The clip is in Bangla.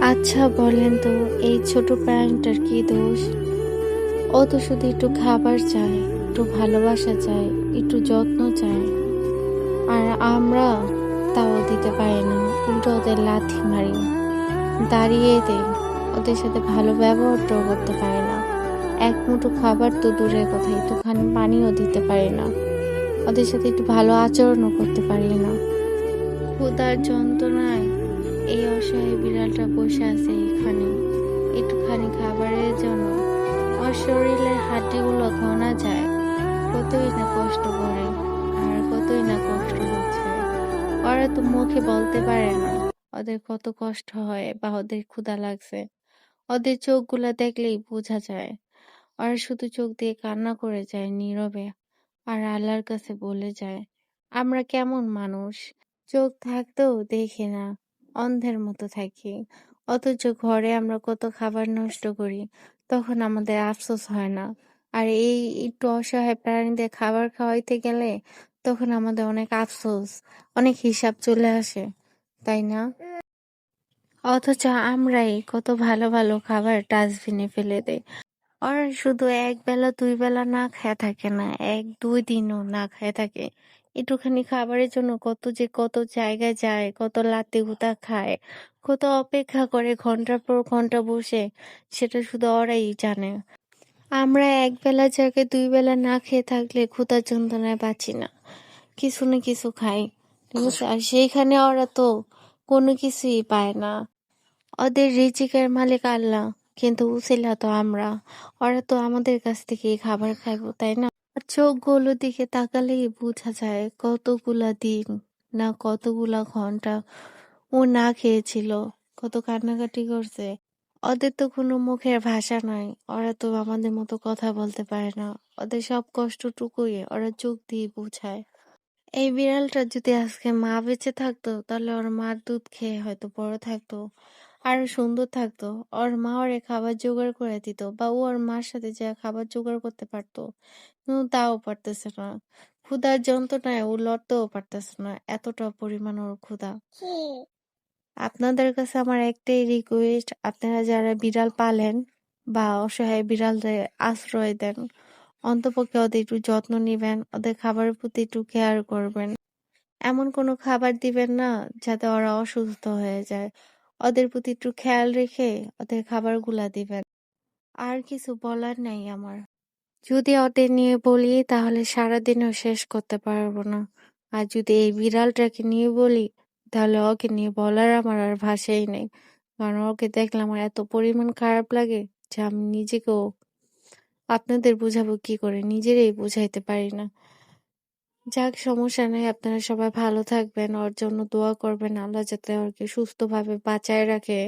আচ্ছা বলেন তো, এই ছোট প্রাণীটার কি দোষ? ও তো শুধু একটু খাবার চায়, একটু ভালোবাসা চায়, একটু যত্ন চায়। আর আমরা তাও দিতে পারি না। উল্টো ওদের লাথি মারি, দাঁড়িয়ে দেই। ওদের সাথে ভালো ব্যবহারটাও করতে পারি না। এক মুঠো খাবার তো দূরের কথা, একটুখানি পানিও দিতে পারি না। ওদের সাথে একটু ভালো আচরণও করতে পারি না। ক্ষুধার যন্ত্রণায় এই অসহায় বিড়ালটা বসে আছে এখানে, একটুখানি খাবারের জন্য। ওর শরীরের হাড্ডিগুলো গোনা যায়, কতই না কষ্ট করে, আর কতই না কষ্ট হচ্ছে। ওরা তো মুখে বলতে পারে না ওদের কত কষ্ট হয় বা ওদের ক্ষুধা লাগছে। ওদের চোখগুলা দেখলেই বোঝা যায়। ওরা শুধু চোখ দিয়ে কান্না করে যায় নীরবে, আর আল্লাহর কাছে বলে যায়, আমরা কেমন মানুষ, চোখ থাকতেও দেখি না, অন্ধের মতো থাকি। অথচ ঘরে আমরা কত খাবার নষ্ট করি, তখন আমাদের আফসোস হয় না। আর এই একটু অসহায় প্রাণীদের খাবার খাওয়াইতে গেলে তখন আমাদের অনেক আফসোস, অনেক হিসাব চলে আসে, তাই না? অথচ আমরাই কত ভালো ভালো খাবার ডাস্টবিনে ফেলে দেই। ওরা শুধু এক বেলা দুই বেলা না খেয়ে থাকে না, এক দুই দিনও না খেয়ে থাকে। একটুখানি খাবারের জন্য কত যে কত জায়গায় যায়, কত লাত্তি গুতা খায়, কত অপেক্ষা করে ঘন্টার পর ঘন্টা বসে, সেটা শুধু ওরাই জানে। আমরা এক বেলা জায়গায় দুই বেলা না খেয়ে থাকলে ক্ষুধার যন্ত্রণায় বাঁচি না, কিছু না কিছু খাই। ঠিক আছে, আর সেইখানে ওরা তো কোনো কিছুই পায় না। ওদের রিজিকের মালিক আল্লাহ, কিন্তু উছিলা তো আমরা। ওরা তো আমাদের কাছ থেকেই খাবার খাইবো, তাই না? আর চোখগুলোর দিকে তাকালেই বোঝা যায় কতগুলা দিন, না কতগুলা ঘন্টা ও না খেয়েছিল, কত কান্নাকাটি করছে। ওদের তো কোনো মুখের ভাষা নাই, ওরা তো আমাদের মতো কথা বলতে পারে না। ওদের সব কষ্টটুকুই ওরা চোখ দিয়ে বোঝায়। এই বিড়ালটা যদি আজকে মা বেঁচে থাকতো, তাহলে ওর মার দুধ খেয়ে হয়তো বড় থাকতো, আরো সুন্দর থাকতো। ওর মা ওরে খাবার জোগাড় করে দিত, বা ও ওর মার সাথে যা খাবার জোগাড় করতে পারতো, কিন্তু তাও পারতেছে না। ক্ষুধার যন্ত্রণায় ও লড়তেও পারতেছে না, এতটা পরিমাণ ওর ক্ষুধা। আপনাদের কাছে আমার একটাই রিকোয়েস্ট, আপনারা যারা বিড়াল পালেন বা অসহায় বিড়ালদের আশ্রয় দেন, অন্তপক্ষে ওদের একটু যত্ন নিবেন, ওদের খাবারের প্রতি একটু কেয়ার করবেন। এমন কোনো খাবার দিবেন না যাতে ওরা অসুস্থ হয়ে যায়। ওদের প্রতি একটু খেয়াল রেখে ওদের খাবারগুলা দিবেন। আর কিছু বলার নাই আমার। যদি ওদের নিয়ে বলি তাহলে সারাদিনও শেষ করতে পারবো না। আর যদি এই বিড়ালটাকে নিয়ে বলি, তাহলে ওকে নিয়ে বলার আমার আর ভাষাই নেই। কারণ ওকে দেখলে আমার এত পরিমাণ খারাপ লাগে যে আমি নিজেকেও, আপনাদের বুঝাবো কি করে, নিজেরই বুঝাইতে পারি না। যাক, সমস্যা নেই, আপনারা সবাই ভালো থাকবেন, ওর জন্য দোয়া করবেন, আল্লাহ যাতে ওকে সুস্থভাবে বাঁচায় রাখে।